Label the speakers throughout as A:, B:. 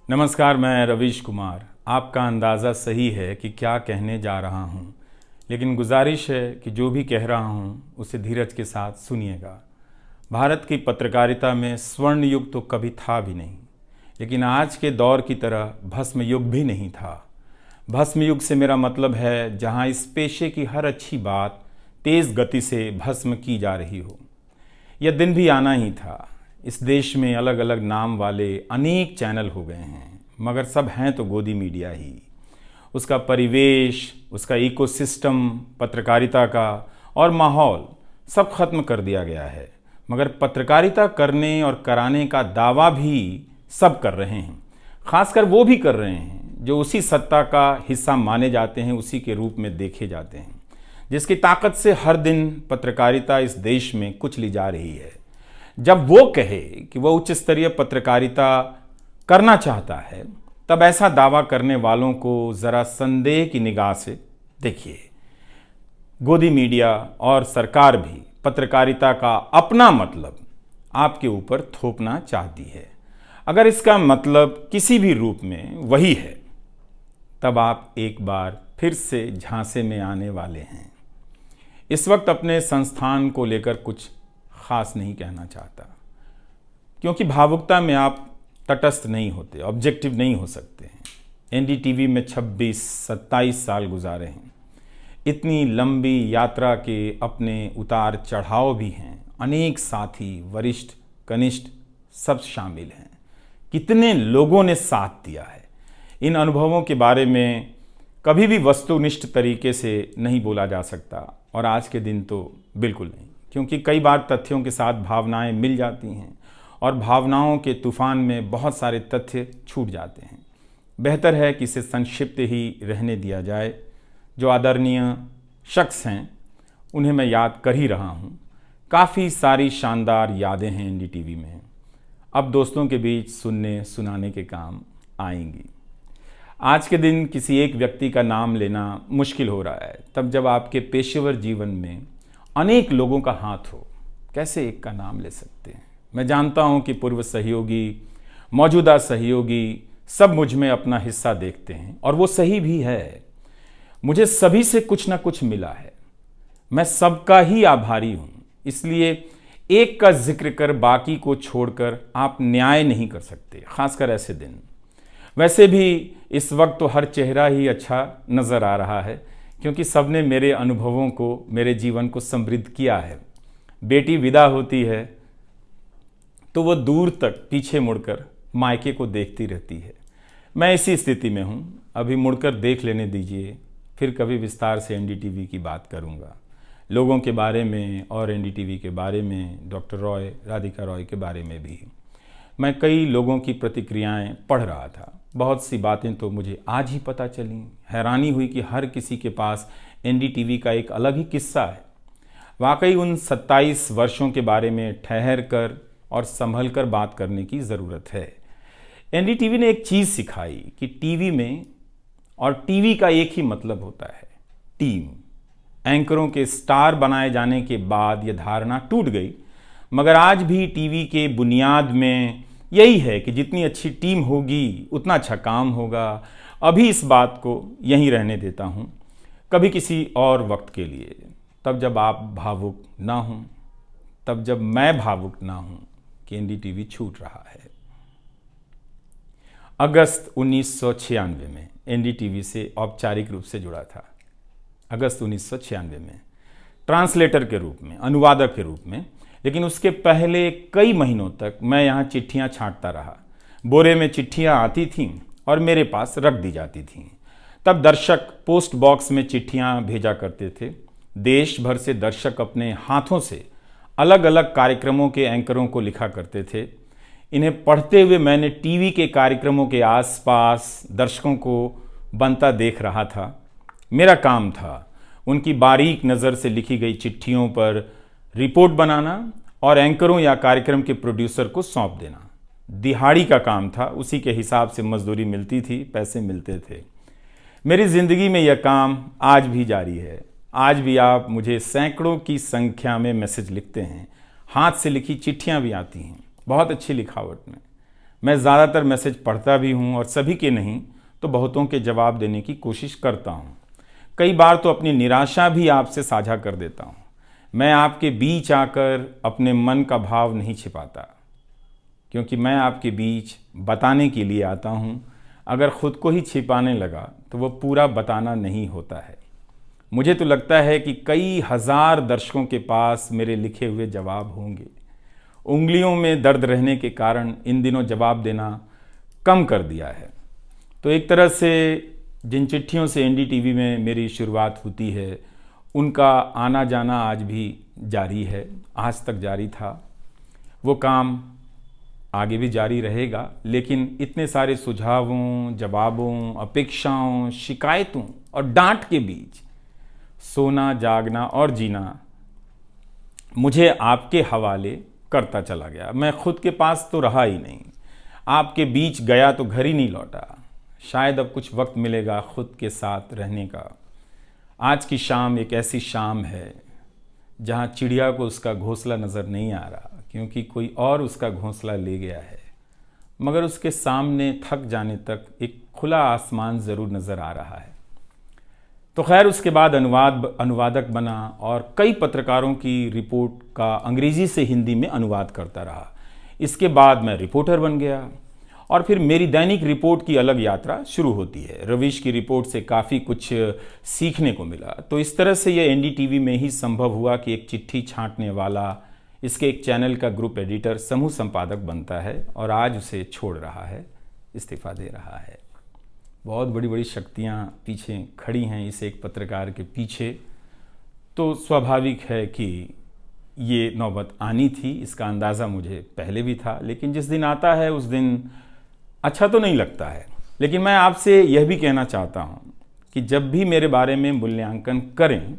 A: नमस्कार, मैं रवीश कुमार। आपका अंदाज़ा सही है कि क्या कहने जा रहा हूँ, लेकिन गुजारिश है कि जो भी कह रहा हूँ उसे धीरज के साथ सुनिएगा। भारत की पत्रकारिता में स्वर्ण युग तो कभी था भी नहीं, लेकिन आज के दौर की तरह भस्म युग भी नहीं था। भस्म युग से मेरा मतलब है जहाँ इस पेशे की हर अच्छी बात तेज़ गति से भस्म की जा रही हो। यह दिन भी आना ही था। इस देश में अलग अलग नाम वाले अनेक चैनल हो गए हैं, मगर सब हैं तो गोदी मीडिया ही। उसका परिवेश, उसका इकोसिस्टम, पत्रकारिता का और माहौल सब खत्म कर दिया गया है। मगर पत्रकारिता करने और कराने का दावा भी सब कर रहे हैं। खासकर वो भी कर रहे हैं जो उसी सत्ता का हिस्सा माने जाते हैं, उसी के रूप में देखे जाते हैं, जिसकी ताकत से हर दिन पत्रकारिता इस देश में कुचली जा रही है। जब वो कहे कि वह उच्च स्तरीय पत्रकारिता करना चाहता है, तब ऐसा दावा करने वालों को ज़रा संदेह की निगाह से देखिए। गोदी मीडिया और सरकार भी पत्रकारिता का अपना मतलब आपके ऊपर थोपना चाहती है। अगर इसका मतलब किसी भी रूप में वही है, तब आप एक बार फिर से झांसे में आने वाले हैं। इस वक्त अपने संस्थान को लेकर कुछ खास नहीं कहना चाहता, क्योंकि भावुकता में आप तटस्थ नहीं होते, ऑब्जेक्टिव नहीं हो सकते हैं। एनडीटीवी में 26-27 साल गुजारे हैं। इतनी लंबी यात्रा के अपने उतार चढ़ाव भी हैं। अनेक साथी, वरिष्ठ, कनिष्ठ सब शामिल हैं। कितने लोगों ने साथ दिया है। इन अनुभवों के बारे में कभी भी वस्तुनिष्ठ तरीके से नहीं बोला जा सकता, और आज के दिन तो बिल्कुल नहीं, क्योंकि कई बार तथ्यों के साथ भावनाएं मिल जाती हैं और भावनाओं के तूफान में बहुत सारे तथ्य छूट जाते हैं। बेहतर है कि इसे संक्षिप्त ही रहने दिया जाए। जो आदरणीय शख्स हैं उन्हें मैं याद कर ही रहा हूँ। काफ़ी सारी शानदार यादें हैं एनडीटीवी में, अब दोस्तों के बीच सुनने सुनाने के काम आएंगी। आज के दिन किसी एक व्यक्ति का नाम लेना मुश्किल हो रहा है, तब जब आपके पेशेवर जीवन में अनेक लोगों का हाथ हो। कैसे एक का नाम ले सकते हैं? मैं जानता हूं कि पूर्व सहयोगी, मौजूदा सहयोगी सब मुझ में अपना हिस्सा देखते हैं, और वो सही भी है। मुझे सभी से कुछ ना कुछ मिला है। मैं सबका ही आभारी हूं। इसलिए एक का जिक्र कर बाकी को छोड़कर आप न्याय नहीं कर सकते, खासकर ऐसे दिन। वैसे भी इस वक्त तो हर चेहरा ही अच्छा नज़र आ रहा है, क्योंकि सबने मेरे अनुभवों को, मेरे जीवन को समृद्ध किया है। बेटी विदा होती है तो वो दूर तक पीछे मुड़कर मायके को देखती रहती है। मैं इसी स्थिति में हूँ। अभी मुड़कर देख लेने दीजिए, फिर कभी विस्तार से एनडीटीवी की बात करूँगा, लोगों के बारे में और एनडीटीवी के बारे में, डॉक्टर रॉय, राधिका रॉय के बारे में भी। मैं कई लोगों की प्रतिक्रियाएं पढ़ रहा था। बहुत सी बातें तो मुझे आज ही पता चली। हैरानी हुई कि हर किसी के पास एनडीटीवी का एक अलग ही किस्सा है। वाकई उन 27 वर्षों के बारे में ठहर कर और संभल कर बात करने की ज़रूरत है। एनडीटीवी ने एक चीज़ सिखाई कि टीवी में और टीवी का एक ही मतलब होता है, टीम। एंकरों के स्टार बनाए जाने के बाद यह धारणा टूट गई, मगर आज भी टीवी के बुनियाद में यही है कि जितनी अच्छी टीम होगी उतना अच्छा काम होगा। अभी इस बात को यहीं रहने देता हूँ, कभी किसी और वक्त के लिए, तब जब आप भावुक ना हों, तब जब मैं भावुक ना हूँ कि एनडीटीवी छूट रहा है। अगस्त 1996 में एनडीटीवी से औपचारिक रूप से जुड़ा था। अगस्त 1996 में ट्रांसलेटर के रूप में, अनुवादक के रूप में। लेकिन उसके पहले कई महीनों तक मैं यहाँ चिट्ठियाँ छांटता रहा। बोरे में चिट्ठियाँ आती थीं और मेरे पास रख दी जाती थीं। तब दर्शक पोस्ट बॉक्स में चिट्ठियाँ भेजा करते थे। देश भर से दर्शक अपने हाथों से अलग अलग कार्यक्रमों के एंकरों को लिखा करते थे। इन्हें पढ़ते हुए मैंने टीवी के कार्यक्रमों के आसपास दर्शकों को बनता देख रहा था। मेरा काम था उनकी बारीक नज़र से लिखी गई चिट्ठियों पर रिपोर्ट बनाना और एंकरों या कार्यक्रम के प्रोड्यूसर को सौंप देना। दिहाड़ी का काम था, उसी के हिसाब से मजदूरी मिलती थी, पैसे मिलते थे। मेरी ज़िंदगी में यह काम आज भी जारी है। आज भी आप मुझे सैकड़ों की संख्या में मैसेज लिखते हैं, हाथ से लिखी चिट्ठियां भी आती हैं, बहुत अच्छी लिखावट में। मैं ज़्यादातर मैसेज पढ़ता भी हूँ और सभी के नहीं तो बहुतों के जवाब देने की कोशिश करता हूँ। कई बार तो अपनी निराशा भी आपसे साझा कर देता हूँ। मैं आपके बीच आकर अपने मन का भाव नहीं छिपाता, क्योंकि मैं आपके बीच बताने के लिए आता हूँ। अगर खुद को ही छिपाने लगा तो वो पूरा बताना नहीं होता है। मुझे तो लगता है कि कई हजार दर्शकों के पास मेरे लिखे हुए जवाब होंगे। उंगलियों में दर्द रहने के कारण इन दिनों जवाब देना कम कर दिया है। तो एक तरह से जिन चिट्ठियों से एनडीटीवी में मेरी शुरुआत होती है, उनका आना जाना आज भी जारी है, आज तक जारी था। वो काम आगे भी जारी रहेगा, लेकिन इतने सारे सुझावों, जवाबों, अपेक्षाओं, शिकायतों और डांट के बीच सोना, जागना और जीना मुझे आपके हवाले करता चला गया। मैं खुद के पास तो रहा ही नहीं, आपके बीच गया तो घर ही नहीं लौटा। शायद अब कुछ वक्त मिलेगा खुद के साथ रहने का। आज की शाम एक ऐसी शाम है जहां चिड़िया को उसका घोंसला नज़र नहीं आ रहा, क्योंकि कोई और उसका घोंसला ले गया है, मगर उसके सामने थक जाने तक एक खुला आसमान ज़रूर नज़र आ रहा है। तो खैर, उसके बाद अनुवादक बना और कई पत्रकारों की रिपोर्ट का अंग्रेज़ी से हिंदी में अनुवाद करता रहा। इसके बाद मैं रिपोर्टर बन गया और फिर मेरी दैनिक रिपोर्ट की अलग यात्रा शुरू होती है। रवीश की रिपोर्ट से काफ़ी कुछ सीखने को मिला। तो इस तरह से ये एनडीटीवी में ही संभव हुआ कि एक चिट्ठी छांटने वाला इसके एक चैनल का ग्रुप एडिटर समूह संपादक बनता है और आज उसे छोड़ रहा है, इस्तीफा दे रहा है। बहुत बड़ी बड़ी शक्तियाँ पीछे खड़ी हैं इस एक पत्रकार के पीछे। तो स्वाभाविक है कि ये नौबत आनी थी, इसका अंदाज़ा मुझे पहले भी था। लेकिन जिस दिन आता है उस दिन अच्छा तो नहीं लगता है। लेकिन मैं आपसे यह भी कहना चाहता हूँ कि जब भी मेरे बारे में मूल्यांकन करें,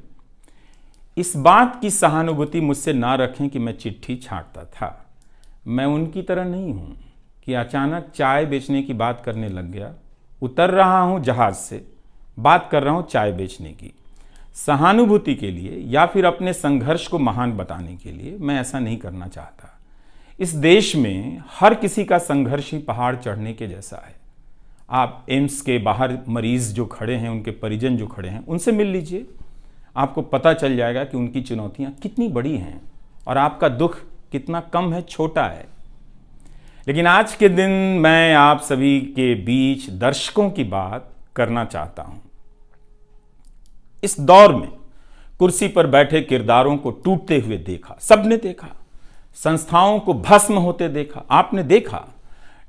A: इस बात की सहानुभूति मुझसे ना रखें कि मैं चिट्ठी छांटता था। मैं उनकी तरह नहीं हूँ कि अचानक चाय बेचने की बात करने लग गया। उतर रहा हूँ जहाज़ से, बात कर रहा हूँ चाय बेचने की। सहानुभूति के लिए या फिर अपने संघर्ष को महान बताने के लिए मैं ऐसा नहीं करना चाहता। इस देश में हर किसी का संघर्ष ही पहाड़ चढ़ने के जैसा है। आप एम्स के बाहर मरीज जो खड़े हैं, उनके परिजन जो खड़े हैं, उनसे मिल लीजिए। आपको पता चल जाएगा कि उनकी चुनौतियां कितनी बड़ी हैं और आपका दुख कितना कम है, छोटा है। लेकिन आज के दिन मैं आप सभी के बीच दर्शकों की बात करना चाहता हूं। इस दौर में कुर्सी पर बैठे किरदारों को टूटते हुए देखा, सबने देखा। संस्थाओं को भस्म होते देखा, आपने देखा।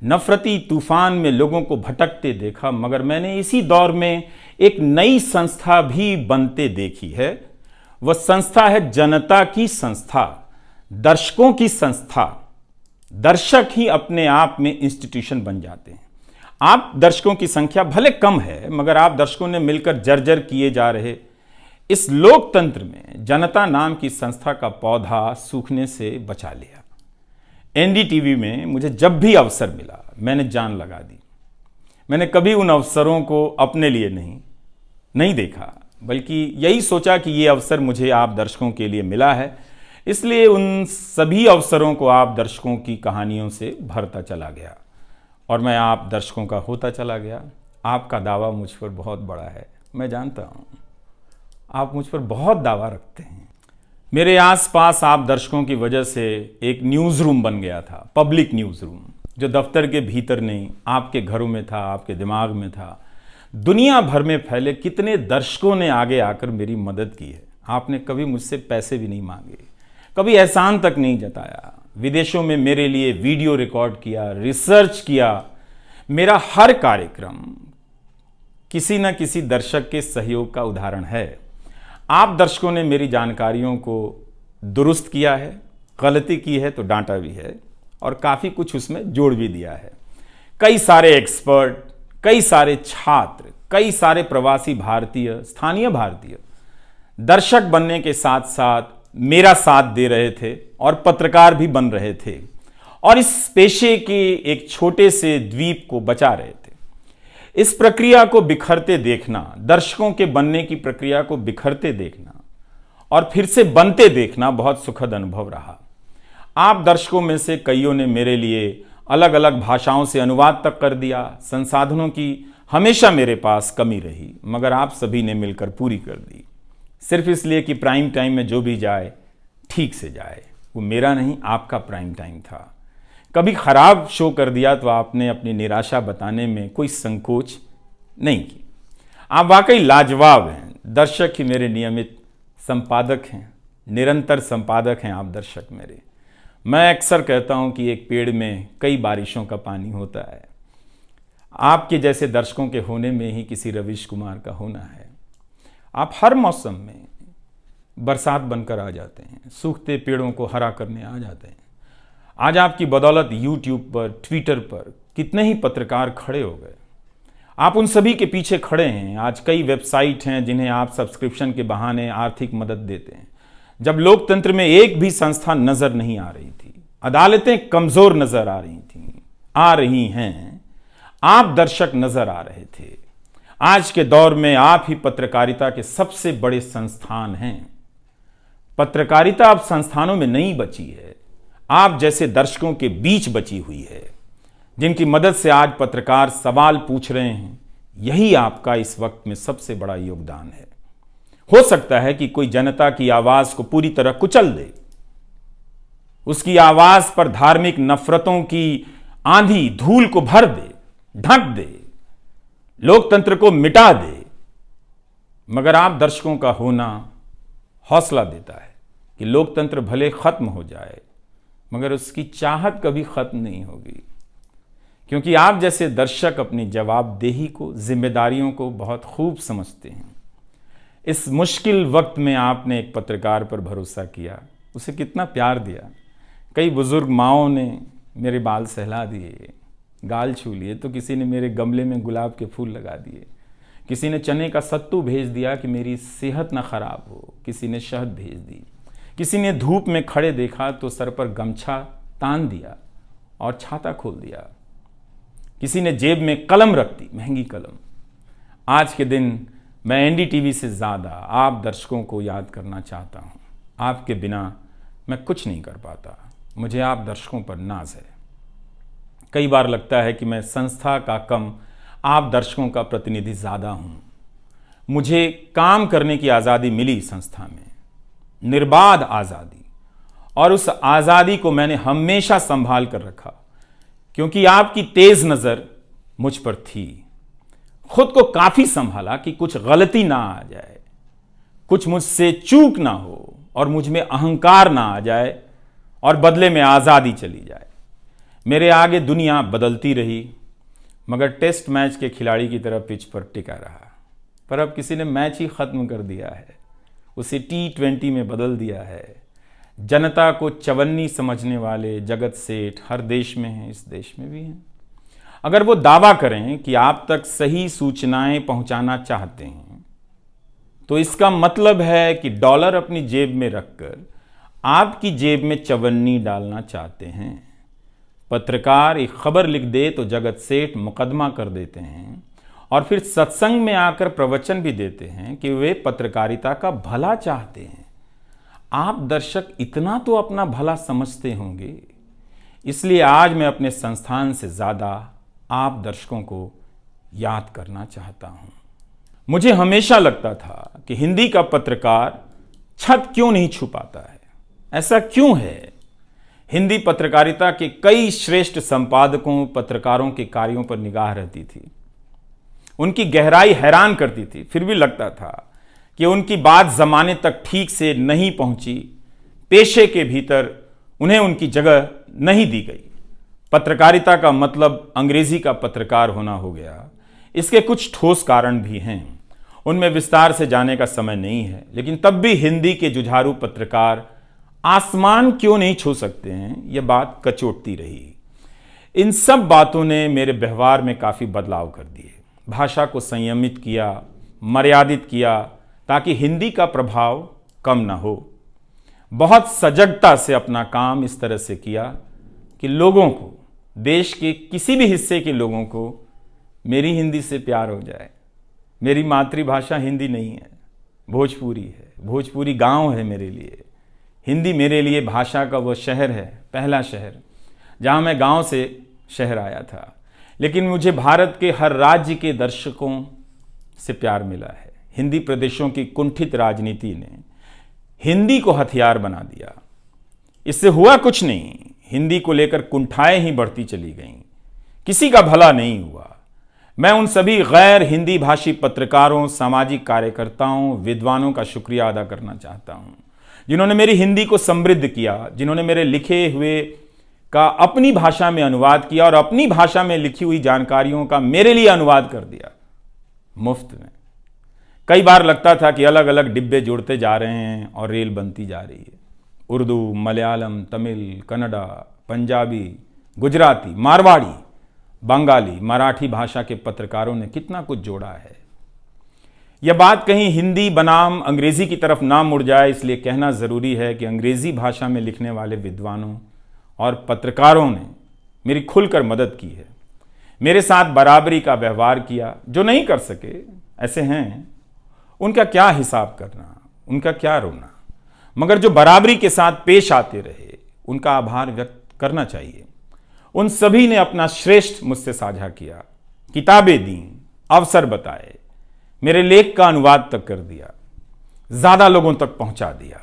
A: नफरती तूफान में लोगों को भटकते देखा, मगर मैंने इसी दौर में एक नई संस्था भी बनते देखी है। वह संस्था है जनता की संस्था, दर्शकों की संस्था। दर्शक ही अपने आप में इंस्टीट्यूशन बन जाते हैं। आप दर्शकों की संख्या भले कम है, मगर आप दर्शकों ने मिलकर जर्जर किए जा रहे इस लोकतंत्र में जनता नाम की संस्था का पौधा सूखने से बचा लिया। एनडीटीवी में मुझे जब भी अवसर मिला मैंने जान लगा दी। मैंने कभी उन अवसरों को अपने लिए नहीं देखा, बल्कि यही सोचा कि ये अवसर मुझे आप दर्शकों के लिए मिला है, इसलिए उन सभी अवसरों को आप दर्शकों की कहानियों से भरता चला गया और मैं आप दर्शकों का होता चला गया। आपका दावा मुझ पर बहुत बड़ा है, मैं जानता हूँ। आप मुझ पर बहुत दावा रखते हैं। मेरे आसपास आप दर्शकों की वजह से एक न्यूज़ रूम बन गया था, पब्लिक न्यूज़ रूम, जो दफ्तर के भीतर नहीं, आपके घरों में था, आपके दिमाग में था। दुनिया भर में फैले कितने दर्शकों ने आगे आकर मेरी मदद की है। आपने कभी मुझसे पैसे भी नहीं मांगे, कभी एहसान तक नहीं जताया। विदेशों में मेरे लिए वीडियो रिकॉर्ड किया, रिसर्च किया। मेरा हर कार्यक्रम किसी न किसी दर्शक के सहयोग का उदाहरण है। आप दर्शकों ने मेरी जानकारियों को दुरुस्त किया है, गलती की है तो डांटा भी है और काफ़ी कुछ उसमें जोड़ भी दिया है। कई सारे एक्सपर्ट, कई सारे छात्र, कई सारे प्रवासी भारतीय, स्थानीय भारतीय दर्शक बनने के साथ साथ मेरा साथ दे रहे थे और पत्रकार भी बन रहे थे और इस पेशे के एक छोटे से द्वीप को बचा रहे थे। इस प्रक्रिया को बिखरते देखना, दर्शकों के बनने की प्रक्रिया को बिखरते देखना और फिर से बनते देखना बहुत सुखद अनुभव रहा। आप दर्शकों में से कईयों ने मेरे लिए अलग अलग भाषाओं से अनुवाद तक कर दिया। संसाधनों की हमेशा मेरे पास कमी रही, मगर आप सभी ने मिलकर पूरी कर दी, सिर्फ इसलिए कि प्राइम टाइम में जो भी जाए ठीक से जाए। वो मेरा नहीं, आपका प्राइम टाइम था। कभी खराब शो कर दिया तो आपने अपनी निराशा बताने में कोई संकोच नहीं की। आप वाकई लाजवाब हैं। दर्शक ही मेरे नियमित संपादक हैं, निरंतर संपादक हैं आप दर्शक मेरे। मैं अक्सर कहता हूं कि एक पेड़ में कई बारिशों का पानी होता है। आपके जैसे दर्शकों के होने में ही किसी रवीश कुमार का होना है। आप हर मौसम में बरसात बनकर आ जाते हैं, सूखते पेड़ों को हरा करने आ जाते हैं। आज आपकी बदौलत यूट्यूब पर, ट्विटर पर कितने ही पत्रकार खड़े हो गए। आप उन सभी के पीछे खड़े हैं। आज कई वेबसाइट हैं जिन्हें आप सब्सक्रिप्शन के बहाने आर्थिक मदद देते हैं। जब लोकतंत्र में एक भी संस्था नजर नहीं आ रही थी, अदालतें कमजोर नजर आ रही थी, आ रही हैं, आप दर्शक नजर आ रहे थे। आज के दौर में आप ही पत्रकारिता के सबसे बड़े संस्थान हैं। पत्रकारिता अब संस्थानों में नहीं बची है, आप जैसे दर्शकों के बीच बची हुई है, जिनकी मदद से आज पत्रकार सवाल पूछ रहे हैं। यही आपका इस वक्त में सबसे बड़ा योगदान है। हो सकता है कि कोई जनता की आवाज को पूरी तरह कुचल दे, उसकी आवाज पर धार्मिक नफरतों की आंधी धूल को भर दे, ढक दे, लोकतंत्र को मिटा दे, मगर आप दर्शकों का होना हौसला देता है कि लोकतंत्र भले खत्म हो जाए, मगर उसकी चाहत कभी खत्म नहीं होगी, क्योंकि आप जैसे दर्शक अपनी जवाबदेही को, जिम्मेदारियों को बहुत खूब समझते हैं। इस मुश्किल वक्त में आपने एक पत्रकार पर भरोसा किया, उसे कितना प्यार दिया। कई बुजुर्ग माओं ने मेरे बाल सहला दिए, गाल छू लिए, तो किसी ने मेरे गमले में गुलाब के फूल लगा दिए, किसी ने चने का सत्तू भेज दिया कि मेरी सेहत ना खराब हो, किसी ने शहद भेज दी, किसी ने धूप में खड़े देखा तो सर पर गमछा तान दिया और छाता खोल दिया, किसी ने जेब में कलम रख दी, महंगी कलम। आज के दिन मैं एनडीटीवी से ज़्यादा आप दर्शकों को याद करना चाहता हूँ। आपके बिना मैं कुछ नहीं कर पाता। मुझे आप दर्शकों पर नाज है। कई बार लगता है कि मैं संस्था का कम, आप दर्शकों का प्रतिनिधि ज़्यादा हूँ। मुझे काम करने की आज़ादी मिली संस्था में, निर्बाध आज़ादी, और उस आज़ादी को मैंने हमेशा संभाल कर रखा, क्योंकि आपकी तेज नज़र मुझ पर थी। खुद को काफ़ी संभाला कि कुछ गलती ना आ जाए, कुछ मुझसे चूक ना हो और मुझ में अहंकार ना आ जाए और बदले में आज़ादी चली जाए। मेरे आगे दुनिया बदलती रही, मगर टेस्ट मैच के खिलाड़ी की तरह पिच पर टिका रहा। पर अब किसी ने मैच ही ख़त्म कर दिया है, उसे T20 में बदल दिया है। जनता को चवन्नी समझने वाले जगत सेठ हर देश में हैं, इस देश में भी हैं। अगर वो दावा करें कि आप तक सही सूचनाएं पहुंचाना चाहते हैं, तो इसका मतलब है कि डॉलर अपनी जेब में रखकर आपकी जेब में चवन्नी डालना चाहते हैं। पत्रकार एक खबर लिख दे तो जगत सेठ मुकदमा कर देते हैं और फिर सत्संग में आकर प्रवचन भी देते हैं कि वे पत्रकारिता का भला चाहते हैं। आप दर्शक इतना तो अपना भला समझते होंगे, इसलिए आज मैं अपने संस्थान से ज़्यादा आप दर्शकों को याद करना चाहता हूं। मुझे हमेशा लगता था कि हिंदी का पत्रकार छत क्यों नहीं छू पाता है। ऐसा क्यों है? हिंदी पत्रकारिता के कई श्रेष्ठ संपादकों, पत्रकारों के कार्यों पर निगाह रहती थी, उनकी गहराई हैरान करती थी। फिर भी लगता था कि उनकी बात जमाने तक ठीक से नहीं पहुंची, पेशे के भीतर उन्हें उनकी जगह नहीं दी गई। पत्रकारिता का मतलब अंग्रेजी का पत्रकार होना हो गया। इसके कुछ ठोस कारण भी हैं, उनमें विस्तार से जाने का समय नहीं है, लेकिन तब भी हिंदी के जुझारू पत्रकार आसमान क्यों नहीं छू सकते हैं, यह बात कचोटती रही। इन सब बातों ने मेरे व्यवहार में काफ़ी बदलाव कर दिए। भाषा को संयमित किया, मर्यादित किया, ताकि हिंदी का प्रभाव कम ना हो। बहुत सजगता से अपना काम इस तरह से किया कि लोगों को, देश के किसी भी हिस्से के लोगों को मेरी हिंदी से प्यार हो जाए। मेरी मातृभाषा हिंदी नहीं है, भोजपुरी है। भोजपुरी गांव है मेरे लिए। हिंदी मेरे लिए भाषा का वो शहर है, पहला शहर, जहां मैं गांव से शहर आया था, लेकिन मुझे भारत के हर राज्य के दर्शकों से प्यार मिला है। हिंदी प्रदेशों की कुंठित राजनीति ने हिंदी को हथियार बना दिया। इससे हुआ कुछ नहीं, हिंदी को लेकर कुंठाएं ही बढ़ती चली गईं, किसी का भला नहीं हुआ। मैं उन सभी गैर हिंदी भाषी पत्रकारों, सामाजिक कार्यकर्ताओं, विद्वानों का शुक्रिया अदा करना चाहता हूं, जिन्होंने मेरी हिंदी को समृद्ध किया, जिन्होंने मेरे लिखे हुए का अपनी भाषा में अनुवाद किया और अपनी भाषा में लिखी हुई जानकारियों का मेरे लिए अनुवाद कर दिया मुफ्त में। कई बार लगता था कि अलग अलग डिब्बे जुड़ते जा रहे हैं और रेल बनती जा रही है। उर्दू, मलयालम, तमिल, कन्नड़ा, पंजाबी, गुजराती, मारवाड़ी, बंगाली, मराठी भाषा के पत्रकारों ने कितना कुछ जोड़ा है। यह बात कहीं हिंदी बनाम अंग्रेजी की तरफ ना मुड़ जाए, इसलिए कहना जरूरी है कि अंग्रेजी भाषा में लिखने वाले विद्वानों और पत्रकारों ने मेरी खुलकर मदद की है, मेरे साथ बराबरी का व्यवहार किया। जो नहीं कर सके, ऐसे हैं, उनका क्या हिसाब करना, उनका क्या रोना, मगर जो बराबरी के साथ पेश आते रहे, उनका आभार व्यक्त करना चाहिए। उन सभी ने अपना श्रेष्ठ मुझसे साझा किया, किताबें दी, अवसर बताए, मेरे लेख का अनुवाद तक कर दिया, ज्यादा लोगों तक पहुंचा दिया।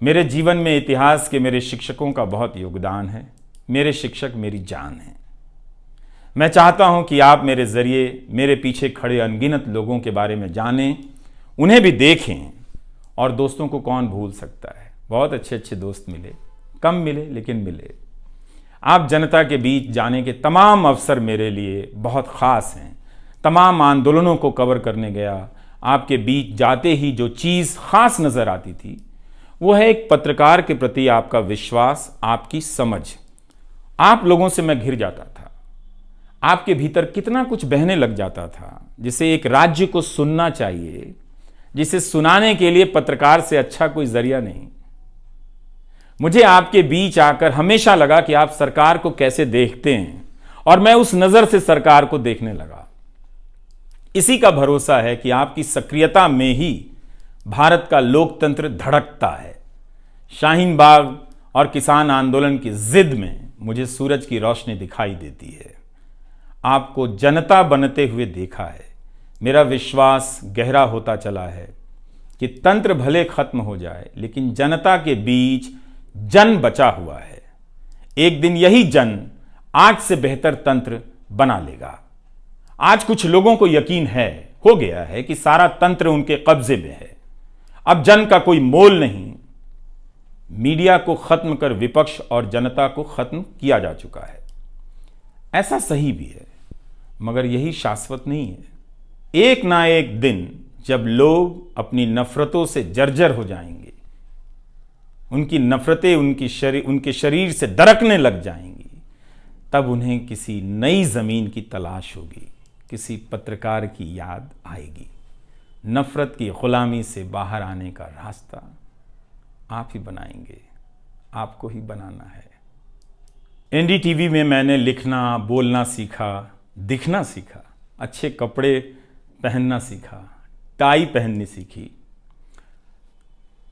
A: मेरे जीवन में इतिहास के मेरे शिक्षकों का बहुत योगदान है। मेरे शिक्षक मेरी जान है। मैं चाहता हूं कि आप मेरे जरिए मेरे पीछे खड़े अनगिनत लोगों के बारे में जानें, उन्हें भी देखें। और दोस्तों को कौन भूल सकता है, बहुत अच्छे अच्छे दोस्त मिले, कम मिले लेकिन मिले। आप जनता के बीच जाने के तमाम अवसर मेरे लिए बहुत खास हैं। तमाम आंदोलनों को कवर करने गया, आपके बीच जाते ही जो चीज़ खास नज़र आती थी वो है एक पत्रकार के प्रति आपका विश्वास, आपकी समझ। आप लोगों से मैं घिर जाता था। आपके भीतर कितना कुछ बहने लग जाता था, जिसे एक राज्य को सुनना चाहिए, जिसे सुनाने के लिए पत्रकार से अच्छा कोई जरिया नहीं। मुझे आपके बीच आकर हमेशा लगा कि आप सरकार को कैसे देखते हैं, और मैं उस नजर से सरकार को देखने लगा। इसी का भरोसा है कि आपकी सक्रियता में ही भारत का लोकतंत्र धड़कता है। शाहीन बाग और किसान आंदोलन की जिद में मुझे सूरज की रोशनी दिखाई देती है। आपको जनता बनते हुए देखा है। मेरा विश्वास गहरा होता चला है कि तंत्र भले खत्म हो जाए, लेकिन जनता के बीच जन बचा हुआ है। एक दिन यही जन आज से बेहतर तंत्र बना लेगा। आज कुछ लोगों को यकीन हो गया है कि सारा तंत्र उनके कब्जे में है। अब जन का कोई मोल नहीं। मीडिया को खत्म कर विपक्ष और जनता को खत्म किया जा चुका है। ऐसा सही भी है, मगर यही शाश्वत नहीं है। एक ना एक दिन जब लोग अपनी नफरतों से जर्जर हो जाएंगे, उनकी नफरतें उनके शरीर से दरकने लग जाएंगी, तब उन्हें किसी नई जमीन की तलाश होगी, किसी पत्रकार की याद आएगी। नफरत की गुलामी से बाहर आने का रास्ता आप ही बनाएंगे, आपको ही बनाना है। एनडीटीवी में मैंने लिखना, बोलना सीखा, दिखना सीखा, अच्छे कपड़े पहनना सीखा, टाई पहननी सीखी।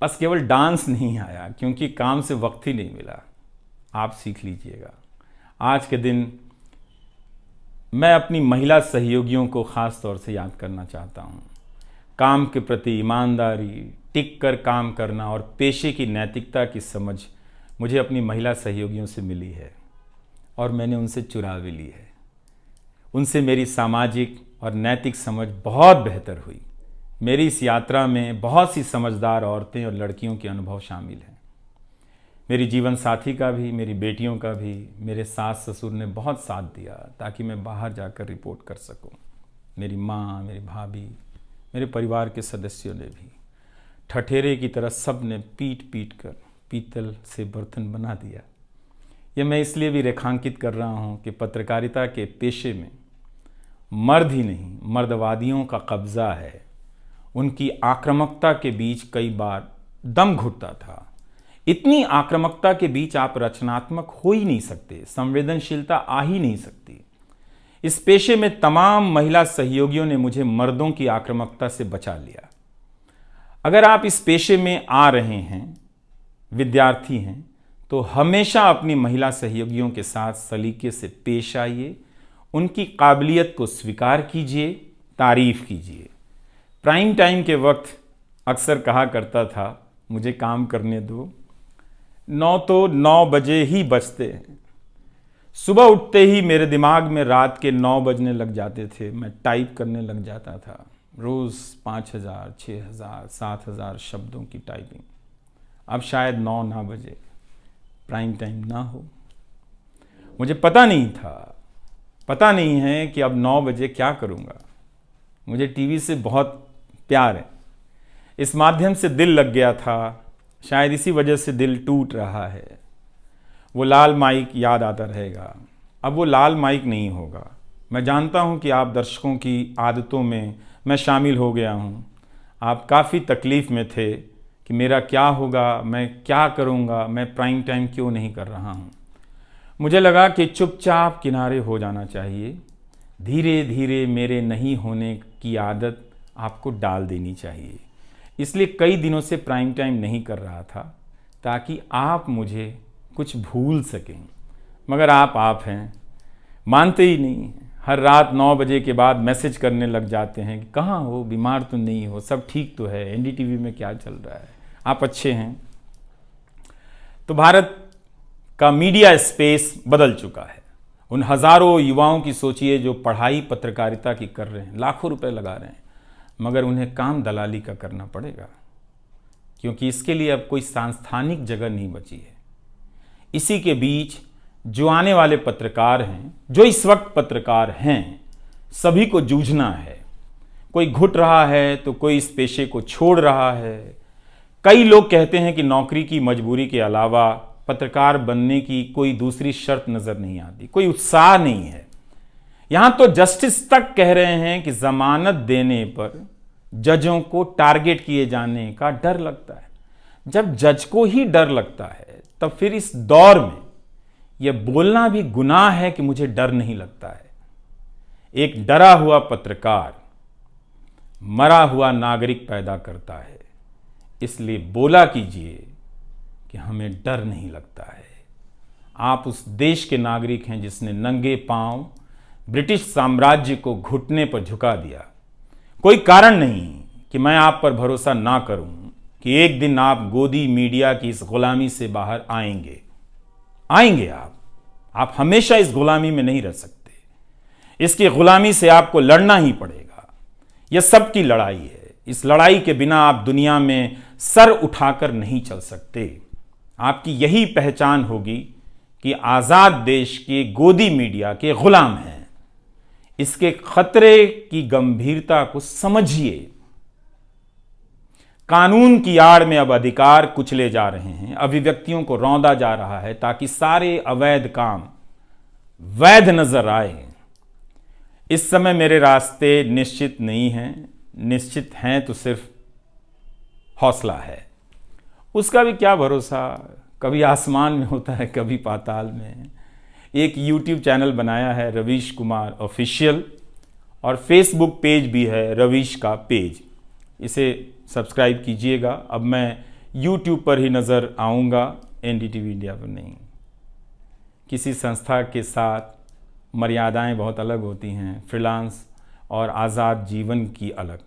A: बस केवल डांस नहीं आया, क्योंकि काम से वक्त ही नहीं मिला। आप सीख लीजिएगा। आज के दिन मैं अपनी महिला सहयोगियों को खास तौर से याद करना चाहता हूँ। काम के प्रति ईमानदारी, टिक कर काम करना और पेशे की नैतिकता की समझ मुझे अपनी महिला सहयोगियों से मिली है, और मैंने उनसे चुरा भी ली है। उनसे मेरी सामाजिक और नैतिक समझ बहुत बेहतर हुई। मेरी इस यात्रा में बहुत सी समझदार औरतें और लड़कियों के अनुभव शामिल हैं। मेरी जीवन साथी का भी, मेरी बेटियों का भी, मेरे सास ससुर ने बहुत साथ दिया ताकि मैं बाहर जाकर रिपोर्ट कर सकूं। मेरी माँ, मेरी भाभी, मेरे परिवार के सदस्यों ने भी ठठेरे की तरह सब ने पीट पीट कर पीतल से बर्तन बना दिया। ये मैं इसलिए भी रेखांकित कर रहा हूँ कि पत्रकारिता के पेशे में मर्द ही नहीं, मर्दवादियों का कब्जा है। उनकी आक्रामकता के बीच कई बार दम घुटता था। इतनी आक्रामकता के बीच आप रचनात्मक हो ही नहीं सकते, संवेदनशीलता आ ही नहीं सकती। इस पेशे में तमाम महिला सहयोगियों ने मुझे मर्दों की आक्रामकता से बचा लिया। अगर आप इस पेशे में आ रहे हैं, विद्यार्थी हैं, तो हमेशा अपनी महिला सहयोगियों के साथ सलीके से पेश आइए, उनकी काबिलियत को स्वीकार कीजिए, तारीफ कीजिए। प्राइम टाइम के वक्त अक्सर कहा करता था, मुझे काम करने दो, 9 बजे ही बजते हैं। सुबह उठते ही मेरे दिमाग में रात के 9 बजने लग जाते थे। मैं टाइप करने लग जाता था, रोज़ 5,000, 6,000, 7,000 शब्दों की टाइपिंग। अब शायद 9 ना बजे, प्राइम टाइम ना हो। मुझे पता नहीं था, पता नहीं है कि अब 9 बजे क्या करूँगा। मुझे टीवी से बहुत प्यार है, इस माध्यम से दिल लग गया था, शायद इसी वजह से दिल टूट रहा है। वो लाल माइक याद आता रहेगा, अब वो लाल माइक नहीं होगा। मैं जानता हूँ कि आप दर्शकों की आदतों में मैं शामिल हो गया हूँ। आप काफ़ी तकलीफ़ में थे कि मेरा क्या होगा, मैं क्या करूँगा, मैं प्राइम टाइम क्यों नहीं कर रहा हूँ। मुझे लगा कि चुपचाप किनारे हो जाना चाहिए, धीरे धीरे मेरे नहीं होने की आदत आपको डाल देनी चाहिए। इसलिए कई दिनों से प्राइम टाइम नहीं कर रहा था, ताकि आप मुझे कुछ भूल सकें। मगर आप हैं, मानते ही नहीं। हर रात 9 बजे के बाद मैसेज करने लग जाते हैं कि कहाँ हो, बीमार तो नहीं हो, सब ठीक तो है, एनडीटीवी में क्या चल रहा है, आप अच्छे हैं। तो भारत का मीडिया स्पेस बदल चुका है। उन हज़ारों युवाओं की सोचिए जो पढ़ाई पत्रकारिता की कर रहे हैं, लाखों रुपए लगा रहे हैं, मगर उन्हें काम दलाली का करना पड़ेगा, क्योंकि इसके लिए अब कोई सांस्थानिक जगह नहीं बची है। इसी के बीच जो आने वाले पत्रकार हैं, जो इस वक्त पत्रकार हैं, सभी को जूझना है। कोई घुट रहा है तो कोई इस पेशे को छोड़ रहा है। कई लोग कहते हैं कि नौकरी की मजबूरी के अलावा पत्रकार बनने की कोई दूसरी शर्त नजर नहीं आती, कोई उत्साह नहीं है। यहां तो जस्टिस तक कह रहे हैं कि जमानत देने पर जजों को टारगेट किए जाने का डर लगता है। जब जज को ही डर लगता है, तब फिर इस दौर में यह बोलना भी गुनाह है कि मुझे डर नहीं लगता है। एक डरा हुआ पत्रकार मरा हुआ नागरिक पैदा करता है। इसलिए बोला कीजिए कि हमें डर नहीं लगता है। आप उस देश के नागरिक हैं जिसने नंगे पांव ब्रिटिश साम्राज्य को घुटने पर झुका दिया। कोई कारण नहीं कि मैं आप पर भरोसा ना करूं कि एक दिन आप गोदी मीडिया की इस गुलामी से बाहर आएंगे। आप हमेशा इस गुलामी में नहीं रह सकते। इसकी गुलामी से आपको लड़ना ही पड़ेगा। यह सबकी लड़ाई है। इस लड़ाई के बिना आप दुनिया में सर उठाकर नहीं चल सकते। आपकी यही पहचान होगी कि आजाद देश के गोदी मीडिया के गुलाम हैं। इसके खतरे की गंभीरता को समझिए। कानून की आड़ में अब अधिकार कुचले जा रहे हैं, अभिव्यक्तियों को रौंदा जा रहा है, ताकि सारे अवैध काम वैध नजर आए। इस समय मेरे रास्ते निश्चित नहीं हैं, निश्चित हैं तो सिर्फ हौसला है। उसका भी क्या भरोसा, कभी आसमान में होता है, कभी पाताल में। एक YouTube चैनल बनाया है रवीश कुमार ऑफिशियल, और फेसबुक पेज भी है रवीश का पेज। इसे सब्सक्राइब कीजिएगा। अब मैं YouTube पर ही नज़र आऊँगा, एनडीटीवी इंडिया पर नहीं। किसी संस्था के साथ मर्यादाएं बहुत अलग होती हैं, फ्रीलांस और आज़ाद जीवन की अलग।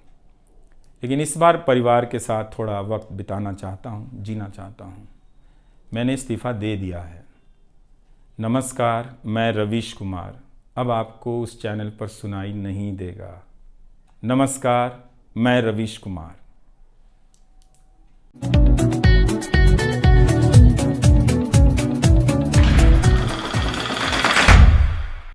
A: लेकिन इस बार परिवार के साथ थोड़ा वक्त बिताना चाहता हूँ, जीना चाहता हूँ। मैंने इस्तीफ़ा दे दिया है। नमस्कार, मैं रवीश कुमार अब आपको उस चैनल पर सुनाई नहीं देगा। नमस्कार, मैं रवीश कुमार।